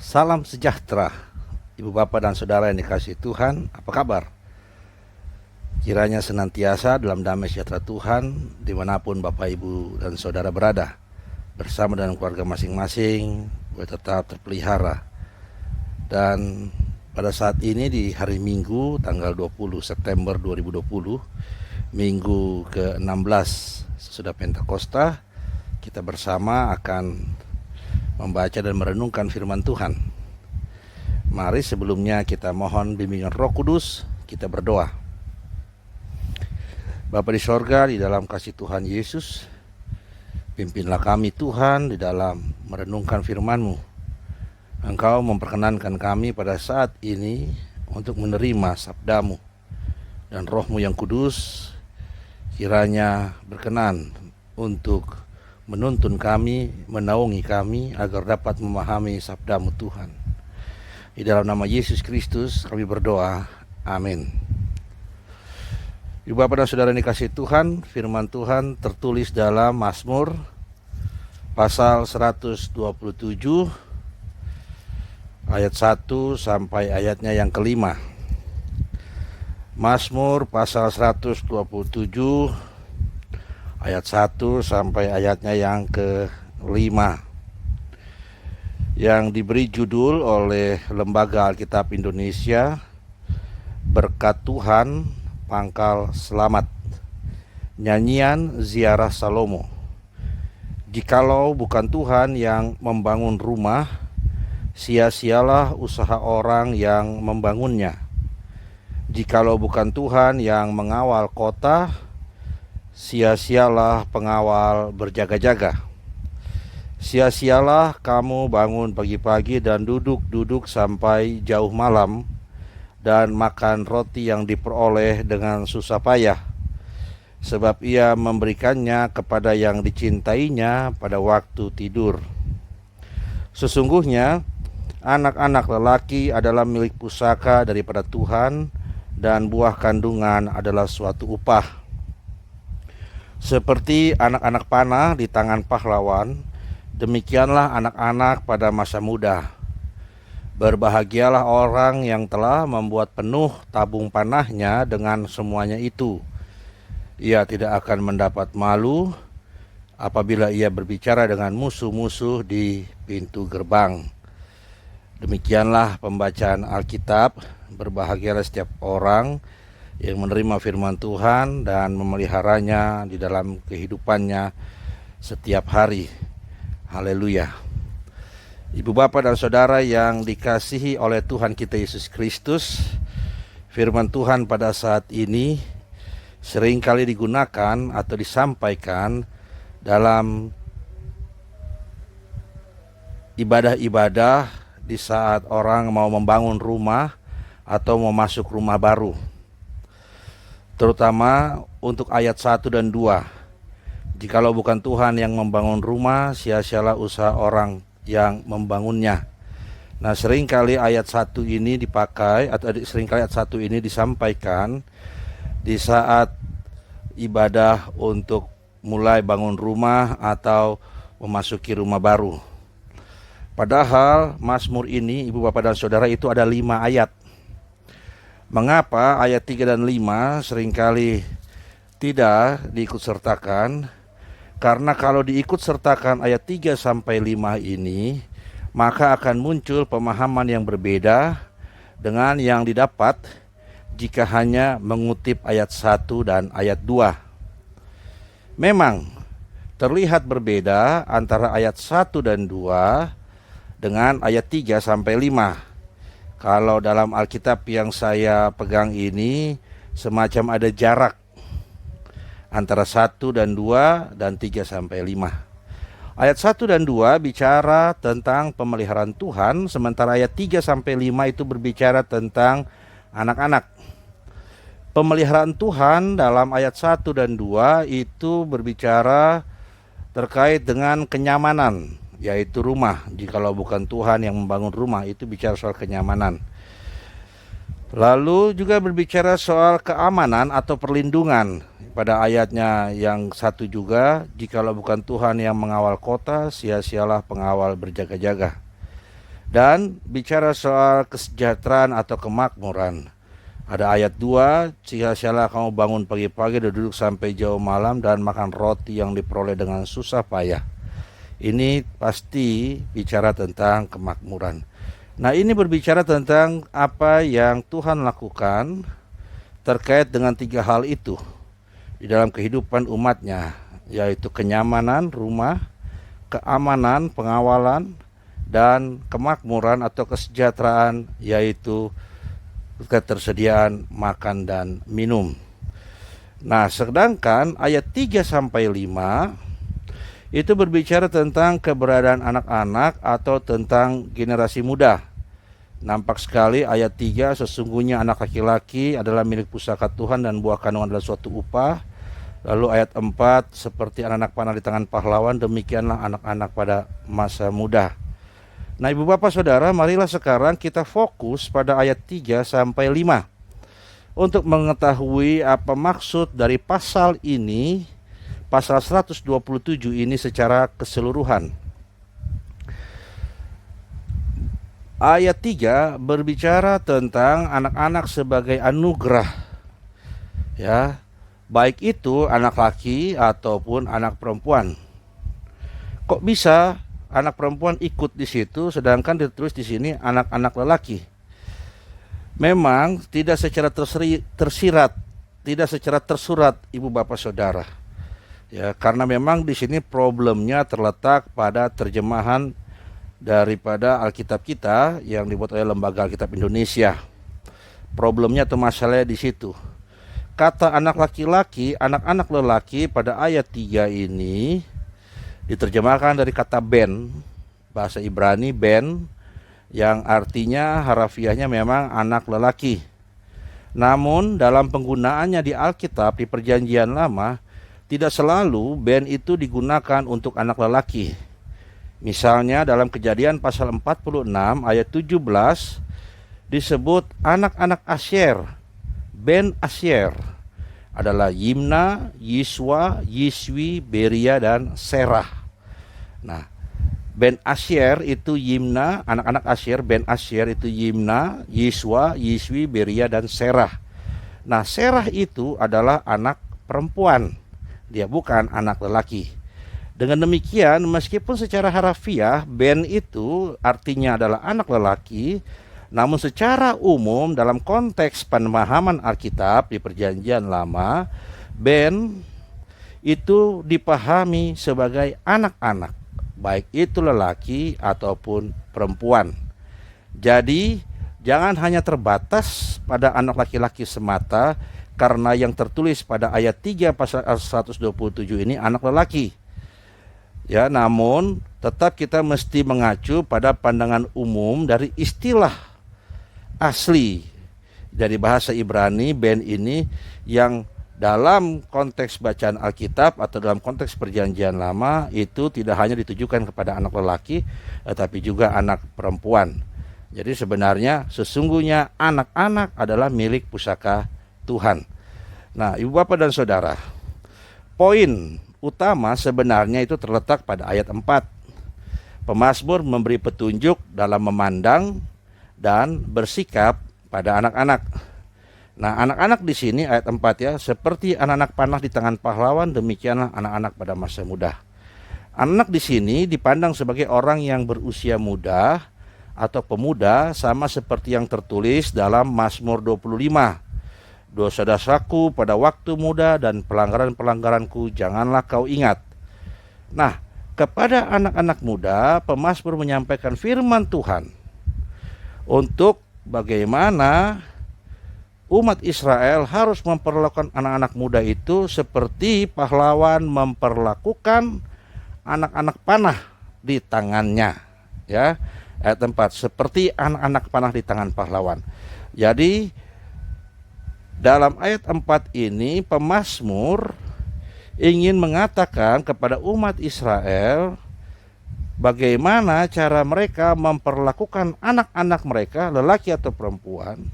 Salam sejahtera, Ibu Bapak dan Saudara yang dikasihi Tuhan. Apa kabar? Kiranya senantiasa dalam damai sejahtera Tuhan dimanapun Bapak, Ibu, dan Saudara berada, bersama dengan keluarga masing-masing, boleh tetap terpelihara. Dan pada saat ini di hari Minggu tanggal 20 September 2020, Minggu ke-16 sesudah Pentakosta, kita bersama akan membaca dan merenungkan firman Tuhan. Mari sebelumnya kita mohon bimbingan Roh Kudus, kita berdoa. Bapa di sorga, di dalam kasih Tuhan Yesus, pimpinlah kami Tuhan di dalam merenungkan firman-Mu. Engkau memperkenankan kami pada saat ini untuk menerima sabda-Mu, dan Roh-Mu yang kudus kiranya berkenan untuk menuntun kami, menaungi kami agar dapat memahami sabda-Mu Tuhan. Di dalam nama Yesus Kristus kami berdoa, amin. Ibu Bapak dan Saudara yang dikasihi Tuhan, firman Tuhan tertulis dalam Mazmur pasal 127 ayat 1 sampai ayatnya yang kelima. Mazmur pasal 127 ayat 1 sampai ayatnya yang ke-5, yang diberi judul oleh Lembaga Alkitab Indonesia, Berkat Tuhan Pangkal Selamat, Nyanyian Ziarah Salomo. Jikalau bukan Tuhan yang membangun rumah, sia-sialah usaha orang yang membangunnya. Jikalau bukan Tuhan yang mengawal kota, sia-sialah pengawal berjaga-jaga. Sia-sialah kamu bangun pagi-pagi dan duduk-duduk sampai jauh malam, dan makan roti yang diperoleh dengan susah payah, sebab ia memberikannya kepada yang dicintainya pada waktu tidur. Sesungguhnya anak-anak lelaki adalah milik pusaka daripada Tuhan, dan buah kandungan adalah suatu upah. Seperti anak-anak panah di tangan pahlawan, demikianlah anak-anak pada masa muda. Berbahagialah orang yang telah membuat penuh tabung panahnya dengan semuanya itu. Ia tidak akan mendapat malu apabila ia berbicara dengan musuh-musuh di pintu gerbang. Demikianlah pembacaan Alkitab. Berbahagialah setiap orang yang menerima firman Tuhan dan memeliharanya di dalam kehidupannya setiap hari. Haleluya. Ibu Bapak dan Saudara yang dikasihi oleh Tuhan kita Yesus Kristus, firman Tuhan pada saat ini seringkali digunakan atau disampaikan dalam ibadah-ibadah di saat orang mau membangun rumah atau mau masuk rumah baru. Terutama untuk ayat 1 dan 2. Jikalau bukan Tuhan yang membangun rumah, sia-sialah usaha orang yang membangunnya. Nah, seringkali ayat 1 ini dipakai, atau seringkali ayat 1 ini disampaikan di saat ibadah untuk mulai bangun rumah atau memasuki rumah baru. Padahal Mazmur ini, Ibu Bapak dan Saudara, itu ada 5 ayat. Mengapa ayat 3 dan 5 seringkali tidak diikutsertakan? Karena kalau diikutsertakan ayat 3 sampai 5 ini, maka akan muncul pemahaman yang berbeda dengan yang didapat jika hanya mengutip ayat 1 dan ayat 2. Memang terlihat berbeda antara ayat 1 dan 2 dengan ayat 3 sampai 5. Kalau dalam Alkitab yang saya pegang ini, semacam ada jarak antara 1 dan 2 dan 3 sampai 5. Ayat 1 dan 2 bicara tentang pemeliharaan Tuhan, sementara ayat 3 sampai 5 itu berbicara tentang anak-anak. Pemeliharaan Tuhan dalam ayat 1 dan 2 itu berbicara terkait dengan kenyamanan, yaitu rumah. Jikalau bukan Tuhan yang membangun rumah, itu bicara soal kenyamanan. Lalu juga berbicara soal keamanan atau perlindungan. Pada ayatnya yang 1 juga, jikalau bukan Tuhan yang mengawal kota, sia-sialah pengawal berjaga-jaga. Dan bicara soal kesejahteraan atau kemakmuran, ada ayat 2, sia-sialah kamu bangun pagi-pagi dan duduk sampai jauh malam dan makan roti yang diperoleh dengan susah payah. Ini pasti bicara tentang kemakmuran. Nah, ini berbicara tentang apa yang Tuhan lakukan terkait dengan 3 hal itu di dalam kehidupan umatnya, yaitu kenyamanan rumah, keamanan, pengawalan, dan kemakmuran atau kesejahteraan, yaitu ketersediaan makan dan minum. Nah, sedangkan ayat 3 sampai 5 itu berbicara tentang keberadaan anak-anak atau tentang generasi muda. Nampak sekali ayat 3, sesungguhnya anak laki-laki adalah milik pusaka Tuhan dan buah kandungan adalah suatu upah. Lalu ayat 4, seperti anak-anak panah di tangan pahlawan, demikianlah anak-anak pada masa muda. Nah, Ibu Bapak Saudara, marilah sekarang kita fokus pada ayat 3 sampai 5 untuk mengetahui apa maksud dari pasal ini, pasal 127 ini secara keseluruhan. Ayat 3 berbicara tentang anak-anak sebagai anugerah, ya, baik itu anak laki ataupun anak perempuan. Kok bisa anak perempuan ikut di situ, sedangkan ditulis di sini anak-anak lelaki? Memang tidak secara tersirat, tidak secara tersurat, Ibu Bapak Saudara. Ya, karena memang di sini problemnya terletak pada terjemahan daripada Alkitab kita yang dibuat oleh Lembaga Alkitab Indonesia. Problemnya atau masalahnya di situ. Kata anak laki-laki, anak-anak lelaki pada ayat 3 ini diterjemahkan dari kata ben, bahasa Ibrani ben, yang artinya harafiahnya memang anak lelaki. Namun dalam penggunaannya di Alkitab di Perjanjian Lama, tidak selalu ben itu digunakan untuk anak lelaki. Misalnya dalam Kejadian pasal 46 ayat 17 disebut anak-anak Asyer, ben Asyer adalah Yimna, Yiswa, Yiswi, Beria, dan Serah. Nah, ben Asyer itu Yimna, anak-anak Asyer, ben Asyer itu Yimna, Yiswa, Yiswi, Beria, dan Serah. Nah, Serah itu adalah anak perempuan, dia bukan anak lelaki. Dengan demikian, meskipun secara harafiah ben itu artinya adalah anak lelaki, namun secara umum dalam konteks pemahaman Alkitab di Perjanjian Lama, ben itu dipahami sebagai anak-anak, baik itu lelaki ataupun perempuan. Jadi jangan hanya terbatas pada anak laki-laki semata, karena yang tertulis pada ayat 3 pasal 127 ini anak lelaki. Ya, namun tetap kita mesti mengacu pada pandangan umum dari istilah asli dari bahasa Ibrani ben ini, yang dalam konteks bacaan Alkitab atau dalam konteks Perjanjian Lama itu tidak hanya ditujukan kepada anak lelaki, tetapi juga anak perempuan. Jadi sebenarnya sesungguhnya anak-anak adalah milik pusaka Tuhan. Nah, Ibu Bapak dan Saudara, poin utama sebenarnya itu terletak pada ayat 4. Pemazmur memberi petunjuk dalam memandang dan bersikap pada anak-anak. Nah, anak-anak di sini ayat 4 ya, seperti anak-anak panah di tangan pahlawan, demikianlah anak-anak pada masa muda. Anak di sini dipandang sebagai orang yang berusia muda atau pemuda, sama seperti yang tertulis dalam Mazmur 25. Dosa-dosaku pada waktu muda dan pelanggaran-pelanggaranku janganlah kau ingat. Nah, kepada anak-anak muda, pemazmur menyampaikan firman Tuhan untuk bagaimana umat Israel harus memperlakukan anak-anak muda itu seperti pahlawan memperlakukan anak-anak panah di tangannya. Ya, ayat 4, seperti anak-anak panah di tangan pahlawan. Jadi dalam ayat 4 ini pemazmur ingin mengatakan kepada umat Israel bagaimana cara mereka memperlakukan anak-anak mereka, lelaki atau perempuan,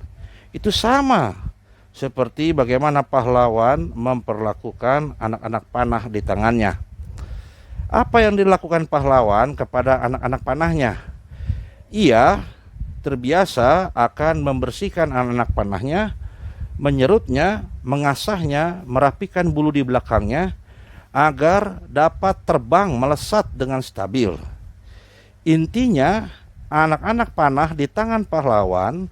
itu sama seperti bagaimana pahlawan memperlakukan anak-anak panah di tangannya. Apa yang dilakukan pahlawan kepada anak-anak panahnya? Ia terbiasa akan membersihkan anak-anak panahnya, menyerutnya, mengasahnya, merapikan bulu di belakangnya, agar dapat terbang melesat dengan stabil. Intinya, anak-anak panah di tangan pahlawan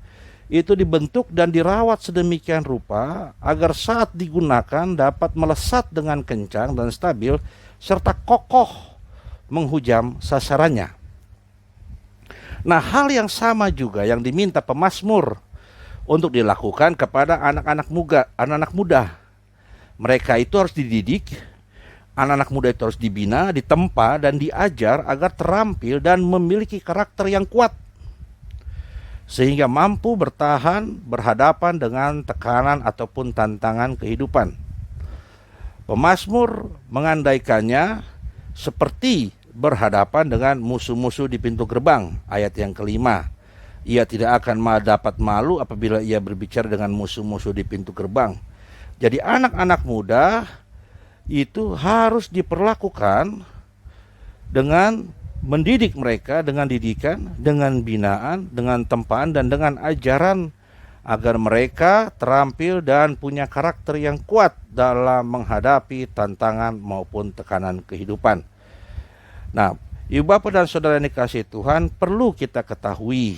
itu dibentuk dan dirawat sedemikian rupa agar saat digunakan dapat melesat dengan kencang dan stabil serta kokoh menghujam sasarannya. Nah, hal yang sama juga yang diminta pemazmur untuk dilakukan kepada anak-anak muda. Mereka itu harus dididik, anak-anak muda itu harus dibina, ditempa dan diajar agar terampil dan memiliki karakter yang kuat, sehingga mampu bertahan berhadapan dengan tekanan ataupun tantangan kehidupan. Pemazmur mengandaikannya seperti berhadapan dengan musuh-musuh di pintu gerbang, ayat yang kelima. Ia tidak akan dapat malu apabila ia berbicara dengan musuh-musuh di pintu gerbang. Jadi anak-anak muda itu harus diperlakukan dengan mendidik mereka dengan didikan, dengan binaan, dengan tempaan dan dengan ajaran agar mereka terampil dan punya karakter yang kuat dalam menghadapi tantangan maupun tekanan kehidupan. Nah, Ibu Bapak dan Saudara yang dikasihi Tuhan, perlu kita ketahui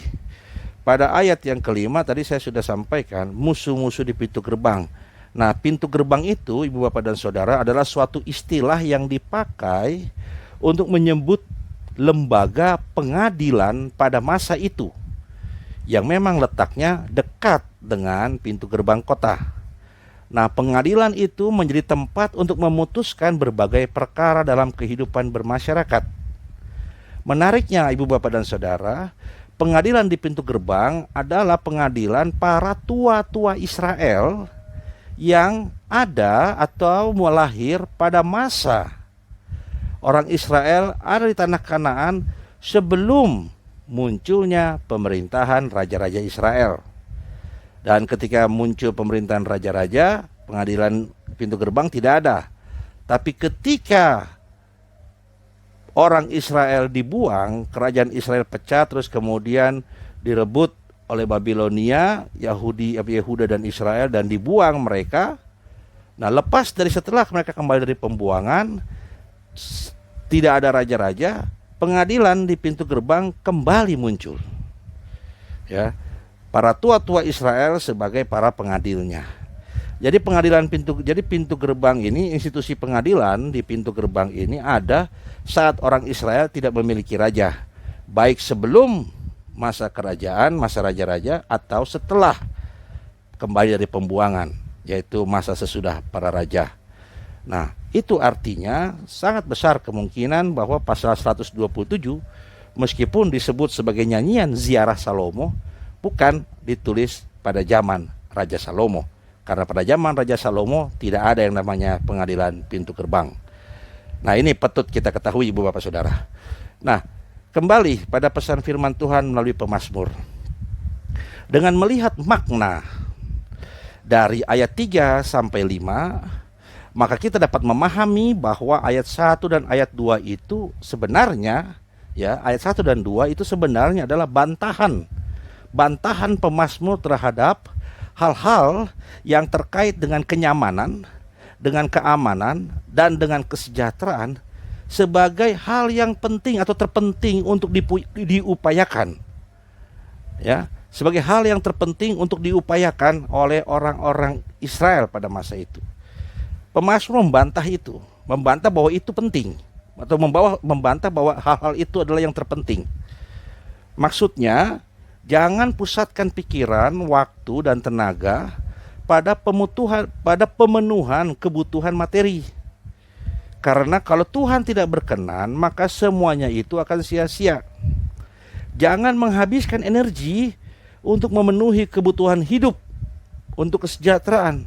pada ayat yang kelima tadi saya sudah sampaikan musuh-musuh di pintu gerbang. Nah, pintu gerbang itu Ibu Bapak dan Saudara adalah suatu istilah yang dipakai untuk menyebut lembaga pengadilan pada masa itu yang memang letaknya dekat dengan pintu gerbang kota. Nah, pengadilan itu menjadi tempat untuk memutuskan berbagai perkara dalam kehidupan bermasyarakat. Menariknya Ibu Bapak dan Saudara, pengadilan di pintu gerbang adalah pengadilan para tua-tua Israel yang ada atau melahir pada masa orang Israel ada di tanah Kanaan sebelum munculnya pemerintahan raja-raja Israel. Dan ketika muncul pemerintahan raja-raja, pengadilan pintu gerbang tidak ada. Tapi ketika orang Israel dibuang, kerajaan Israel pecah, terus kemudian direbut oleh Babilonia, Yehuda dan Israel, dan dibuang mereka. Nah, lepas dari setelah mereka kembali dari pembuangan, tidak ada raja-raja, pengadilan di pintu gerbang kembali muncul. Ya. Para tua-tua Israel sebagai para pengadilnya. Jadi pintu gerbang ini, institusi pengadilan di pintu gerbang ini ada saat orang Israel tidak memiliki raja, baik sebelum masa kerajaan, masa raja-raja, atau setelah kembali dari pembuangan, yaitu masa sesudah para raja. Nah, itu artinya sangat besar kemungkinan bahwa pasal 127 meskipun disebut sebagai nyanyian ziarah Salomo, bukan ditulis pada zaman Raja Salomo. Karena pada zaman Raja Salomo tidak ada yang namanya pengadilan pintu gerbang. Nah, ini patut kita ketahui Ibu Bapak Saudara. Nah, kembali pada pesan firman Tuhan melalui pemazmur. Dengan melihat makna dari ayat 3 sampai 5, maka kita dapat memahami bahwa ayat 1 dan ayat 2 itu sebenarnya, ya, ayat 1 dan 2 itu sebenarnya adalah bantahan pemazmur terhadap hal-hal yang terkait dengan kenyamanan, dengan keamanan, dan dengan kesejahteraan sebagai hal yang penting atau terpenting untuk diupayakan. Ya, sebagai hal yang terpenting untuk diupayakan oleh orang-orang Israel pada masa itu. Pemazmur membantah itu, membantah bahwa itu penting, atau membantah bahwa hal-hal itu adalah yang terpenting. Maksudnya, jangan pusatkan pikiran, waktu, dan tenaga pada pemenuhan kebutuhan materi. Karena kalau Tuhan tidak berkenan, maka semuanya itu akan sia-sia. Jangan menghabiskan energi untuk memenuhi kebutuhan hidup, untuk kesejahteraan,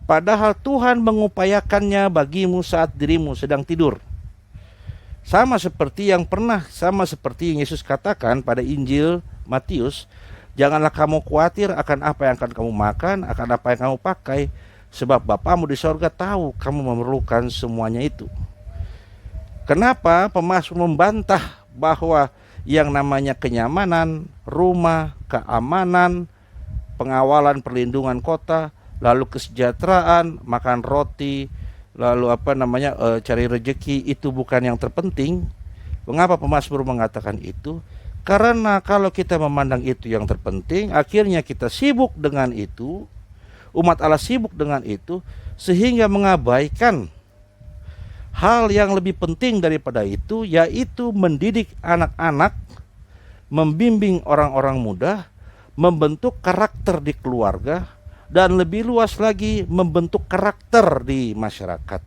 padahal Tuhan mengupayakannya bagimu saat dirimu sedang tidur. Sama seperti yang Yesus katakan pada Injil Matius, janganlah kamu khawatir akan apa yang akan kamu makan, akan apa yang kamu pakai, sebab Bapamu di sorga tahu kamu memerlukan semuanya itu. Kenapa pemazmur membantah bahwa yang namanya kenyamanan, rumah, keamanan, pengawalan perlindungan kota, lalu kesejahteraan, makan roti, lalu cari rezeki, itu bukan yang terpenting. Mengapa pemazmur mengatakan itu? Karena kalau kita memandang itu yang terpenting, akhirnya kita sibuk dengan itu, umat Allah sibuk dengan itu, sehingga mengabaikan hal yang lebih penting daripada itu, yaitu mendidik anak-anak, membimbing orang-orang muda, membentuk karakter di keluarga, dan lebih luas lagi membentuk karakter di masyarakat.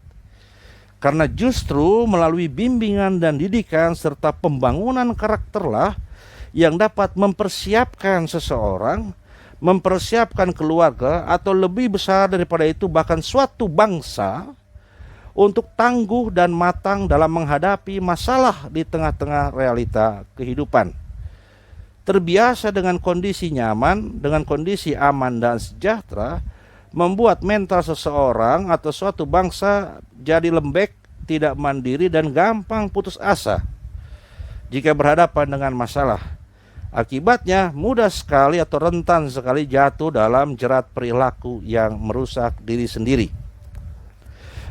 Karena justru melalui bimbingan dan didikan serta pembangunan karakterlah yang dapat mempersiapkan seseorang, mempersiapkan keluarga, atau lebih besar daripada itu bahkan suatu bangsa untuk tangguh dan matang dalam menghadapi masalah di tengah-tengah realita kehidupan. Terbiasa dengan kondisi nyaman, dengan kondisi aman dan sejahtera, membuat mental seseorang atau suatu bangsa jadi lembek, tidak mandiri, dan gampang putus asa jika berhadapan dengan masalah. Akibatnya mudah sekali atau rentan sekali jatuh dalam jerat perilaku yang merusak diri sendiri.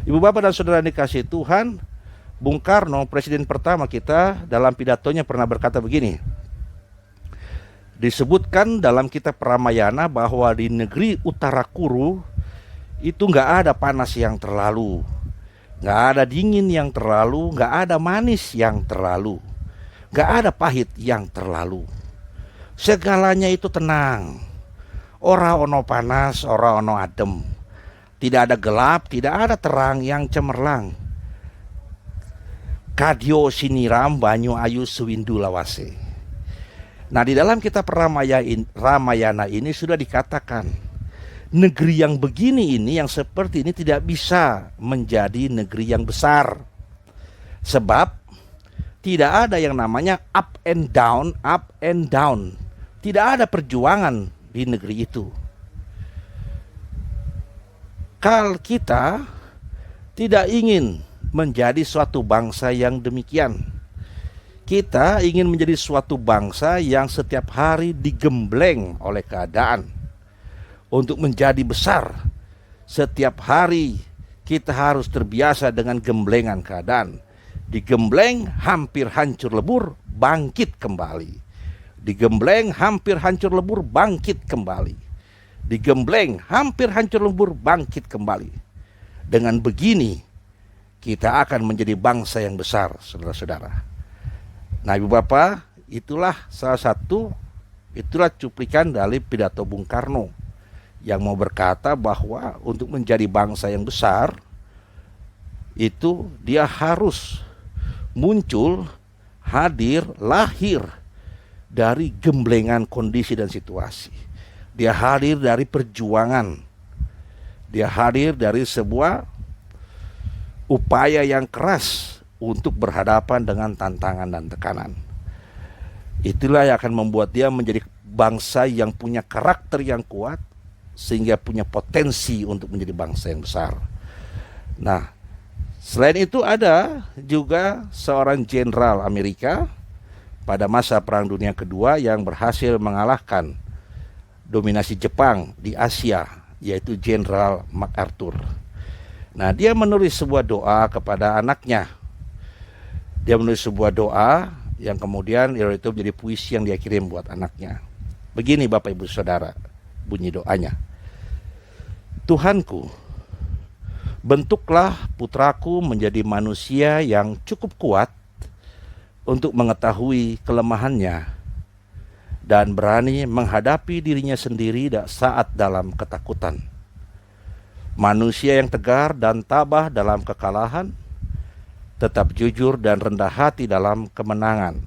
Ibu bapak dan saudara dikasihi Tuhan, Bung Karno, presiden pertama kita, dalam pidatonya pernah berkata begini. Disebutkan dalam kitab Ramayana bahwa di negeri Utara Kuru itu nggak ada panas yang terlalu, nggak ada dingin yang terlalu, nggak ada manis yang terlalu, nggak ada pahit yang terlalu. Segalanya itu tenang. Ora ono panas, ora ono adem. Tidak ada gelap, tidak ada terang yang cemerlang. Kadyo siniram banyu ayu suwindu lawase. Nah, di dalam kitab Ramayana ini sudah dikatakan, negeri yang begini ini, yang seperti ini tidak bisa menjadi negeri yang besar. Sebab tidak ada yang namanya up and down, up and down. Tidak ada perjuangan di negeri itu. Kalau kita tidak ingin menjadi suatu bangsa yang demikian, kita ingin menjadi suatu bangsa yang setiap hari digembleng oleh keadaan untuk menjadi besar. Setiap hari kita harus terbiasa dengan gemblengan keadaan. Digembleng hampir hancur lebur, bangkit kembali. Digembleng hampir hancur lebur, bangkit kembali. Digembleng hampir hancur lebur, bangkit kembali. Dengan begini kita akan menjadi bangsa yang besar, saudara-saudara. Nah, ibu bapak, itulah cuplikan dari pidato Bung Karno yang mau berkata bahwa untuk menjadi bangsa yang besar itu dia harus muncul, hadir, lahir dari gemblengan kondisi dan situasi. Dia hadir dari perjuangan. Dia hadir dari sebuah upaya yang keras untuk berhadapan dengan tantangan dan tekanan. Itulah yang akan membuat dia menjadi bangsa yang punya karakter yang kuat, sehingga punya potensi untuk menjadi bangsa yang besar. Nah, selain itu ada juga seorang jenderal Amerika pada masa Perang Dunia Kedua yang berhasil mengalahkan dominasi Jepang di Asia, yaitu Jenderal MacArthur. Nah, dia menulis sebuah doa kepada anaknya. Dia menulis sebuah doa yang kemudian itu menjadi puisi yang dia kirim buat anaknya. Begini Bapak Ibu Saudara, bunyi doanya. Tuhanku, bentuklah putraku menjadi manusia yang cukup kuat untuk mengetahui kelemahannya dan berani menghadapi dirinya sendiri saat dalam ketakutan. Manusia yang tegar dan tabah dalam kekalahan, tetap jujur dan rendah hati dalam kemenangan.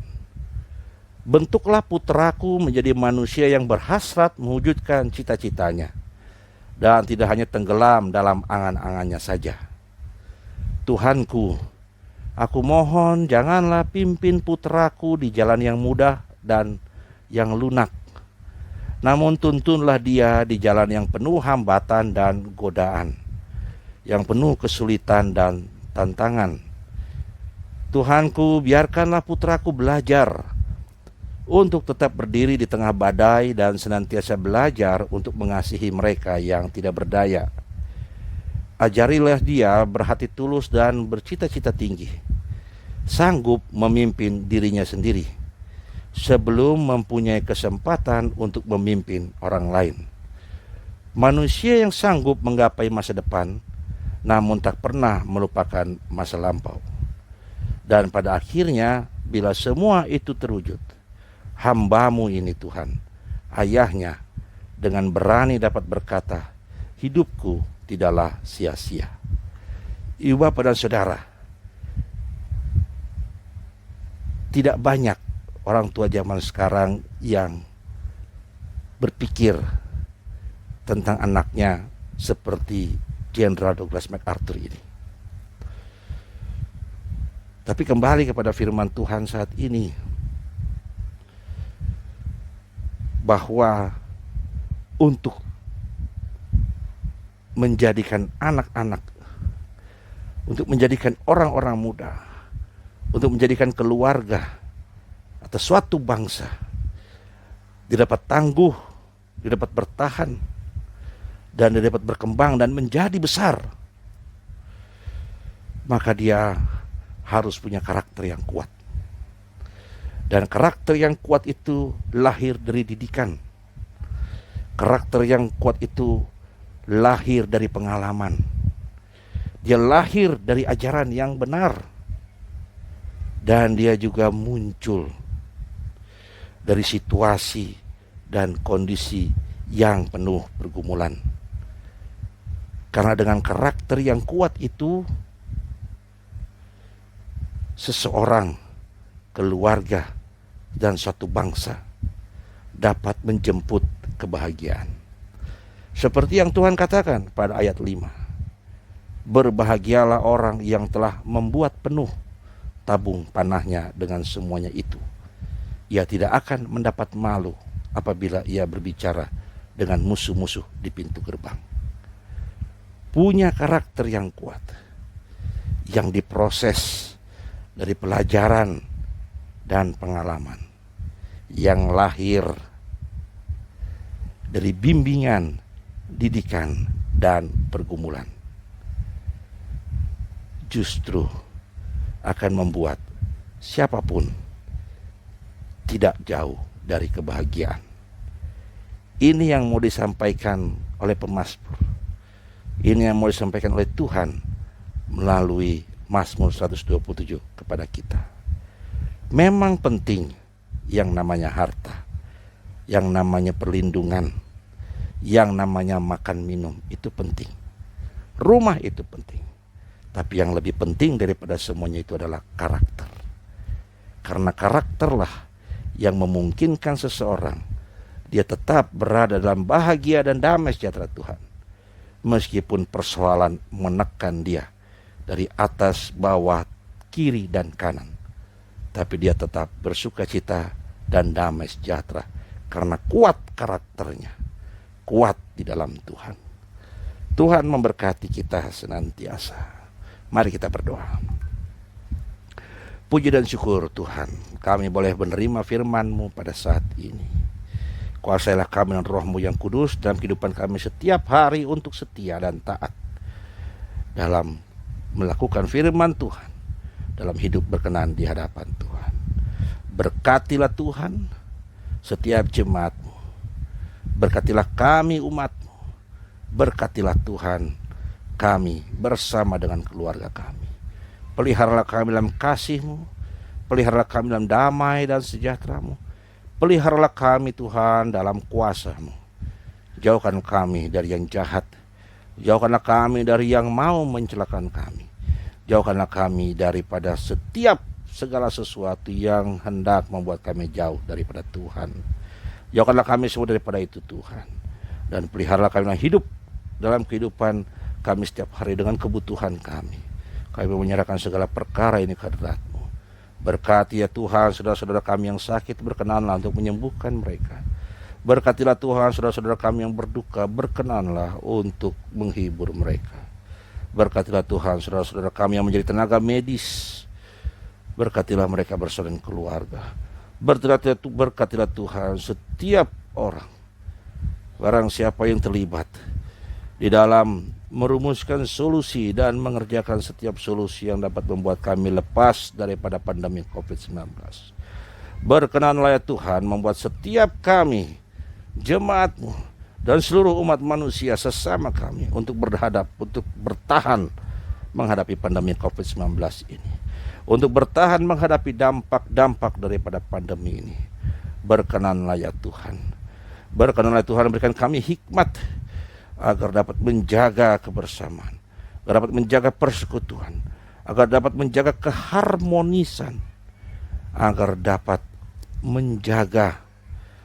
Bentuklah putraku menjadi manusia yang berhasrat mewujudkan cita-citanya dan tidak hanya tenggelam dalam angan-angannya saja. Tuhanku, aku mohon janganlah pimpin putraku di jalan yang mudah dan yang lunak, namun tuntunlah dia di jalan yang penuh hambatan dan godaan, yang penuh kesulitan dan tantangan. Tuhanku, biarkanlah putraku belajar untuk tetap berdiri di tengah badai dan senantiasa belajar untuk mengasihi mereka yang tidak berdaya. Ajarilah dia berhati tulus dan bercita-cita tinggi, sanggup memimpin dirinya sendiri sebelum mempunyai kesempatan untuk memimpin orang lain. Manusia yang sanggup menggapai masa depan, namun tak pernah melupakan masa lampau. Dan pada akhirnya, bila semua itu terwujud, hamba-Mu ini Tuhan, ayahnya, dengan berani dapat berkata, hidupku tidaklah sia-sia. Ibu bapak dan saudara, tidak banyak orang tua zaman sekarang yang berpikir tentang anaknya seperti Jenderal Douglas MacArthur ini. Tapi kembali kepada firman Tuhan saat ini, bahwa untuk menjadikan anak-anak, untuk menjadikan orang-orang muda, untuk menjadikan keluarga atau suatu bangsa dia dapat tangguh, dia dapat bertahan, dan dia dapat berkembang dan menjadi besar, maka dia harus punya karakter yang kuat. Dan karakter yang kuat itu lahir dari didikan. Karakter yang kuat itu lahir dari pengalaman. Dia lahir dari ajaran yang benar. Dan dia juga muncul dari situasi dan kondisi yang penuh pergumulan. Karena dengan karakter yang kuat itu, seseorang, keluarga, dan suatu bangsa dapat menjemput kebahagiaan. Seperti yang Tuhan katakan pada ayat 5. Berbahagialah orang yang telah membuat penuh tabung panahnya dengan semuanya itu. Ia tidak akan mendapat malu apabila ia berbicara dengan musuh-musuh di pintu gerbang. Punya karakter yang kuat, yang diproses dari pelajaran dan pengalaman, yang lahir dari bimbingan, didikan, dan pergumulan, justru akan membuat siapapun tidak jauh dari kebahagiaan. Ini yang mau disampaikan oleh pemazmur. Ini yang mau disampaikan oleh Tuhan melalui Mazmur 127 kepada kita. Memang penting yang namanya harta, yang namanya perlindungan, yang namanya makan minum, itu penting. Rumah itu penting. Tapi yang lebih penting daripada semuanya itu adalah karakter. Karena karakterlah yang memungkinkan seseorang dia tetap berada dalam bahagia dan damai sejahtera Tuhan, meskipun persoalan menekan dia dari atas, bawah, kiri, dan kanan. Tapi dia tetap bersuka cita dan damai sejahtera karena kuat karakternya, kuat di dalam Tuhan. Tuhan memberkati kita senantiasa. Mari kita berdoa. Puji dan syukur Tuhan, kami boleh menerima firman-Mu pada saat ini. Kuasailah kami dengan Roh-Mu yang kudus dalam kehidupan kami setiap hari untuk setia dan taat dalam melakukan firman Tuhan, dalam hidup berkenan di hadapan Tuhan. Berkatilah Tuhan setiap jemaat-Mu. Berkatilah kami umat-Mu. Berkatilah Tuhan kami bersama dengan keluarga kami. Peliharalah kami dalam kasih-Mu. Peliharalah kami dalam damai dan sejahtera-Mu. Peliharalah kami Tuhan dalam kuasa-Mu. Jauhkan kami dari yang jahat. Jauhkanlah kami dari yang mau mencelakakan kami. Jauhkanlah kami daripada setiap segala sesuatu yang hendak membuat kami jauh daripada Tuhan. Jauhkanlah kami semua daripada itu Tuhan. Dan peliharalah kami hidup dalam kehidupan kami setiap hari dengan kebutuhan kami. Kami menyerahkan segala perkara ini ke hadirat-Mu. Berkati ya Tuhan saudara-saudara kami yang sakit, berkenanlah untuk menyembuhkan mereka. Berkatilah Tuhan saudara-saudara kami yang berduka, berkenanlah untuk menghibur mereka. Berkatilah Tuhan saudara-saudara kami yang menjadi tenaga medis. Berkatilah mereka bersama dengan keluarga. Berkatilah Tuhan setiap orang, barang siapa yang terlibat di dalam merumuskan solusi dan mengerjakan setiap solusi yang dapat membuat kami lepas daripada pandemi COVID-19. Berkenanlah ya Tuhan membuat setiap kami, jemaat-Mu, dan seluruh umat manusia sesama kami untuk bertahan menghadapi pandemi COVID-19 ini. Untuk bertahan menghadapi dampak-dampak daripada pandemi ini. Berkenanlah ya Tuhan. Berkenanlah Tuhan berikan kami hikmat agar dapat menjaga kebersamaan, agar dapat menjaga persekutuan, agar dapat menjaga keharmonisan, agar dapat menjaga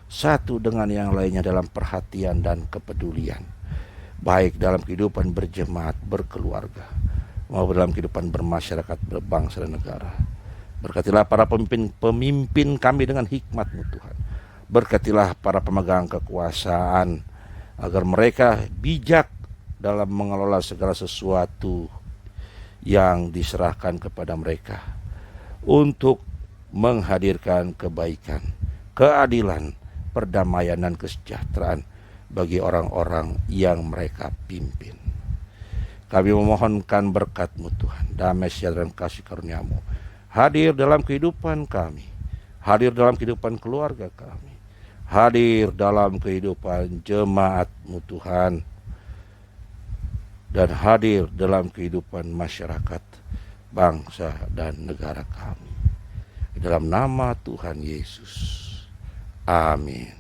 satu dengan yang lainnya dalam perhatian dan kepedulian, baik dalam kehidupan berjemaat, berkeluarga, maupun dalam kehidupan bermasyarakat, berbangsa dan negara. Berkatilah para pemimpin kami dengan hikmat-Mu Tuhan. Berkatilah para pemegang kekuasaan agar mereka bijak dalam mengelola segala sesuatu yang diserahkan kepada mereka untuk menghadirkan kebaikan, keadilan, perdamaian dan kesejahteraan bagi orang-orang yang mereka pimpin. Kami memohonkan berkat-Mu Tuhan, damai sejahtera dan kasih karunia-Mu hadir dalam kehidupan kami, hadir dalam kehidupan keluarga kami, hadir dalam kehidupan jemaat-Mu Tuhan, dan hadir dalam kehidupan masyarakat, bangsa dan negara kami. Dalam nama Tuhan Yesus. Amin.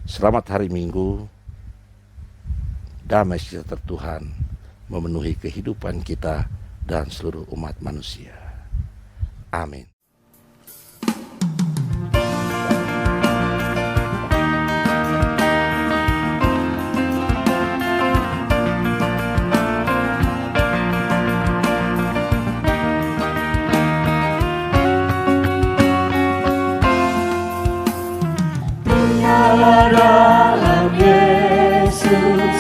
Selamat hari Minggu. Damai sejahtera Tuhan memenuhi kehidupan kita dan seluruh umat manusia. Amin. Dalam Yesus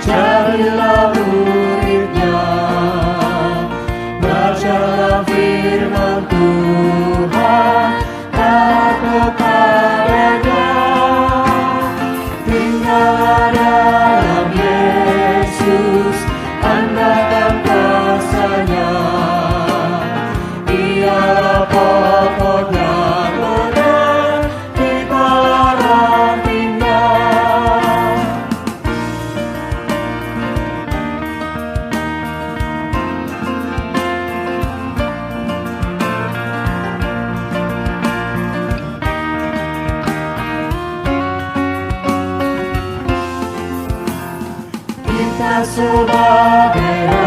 carilah uripnya, bacalah firman Tuhan, taat kepadanya. Tinggallah dalam Yesus, andalkan kuasa-Nya, Dialah pokok yang benar, itulah artinya. Kita sebagai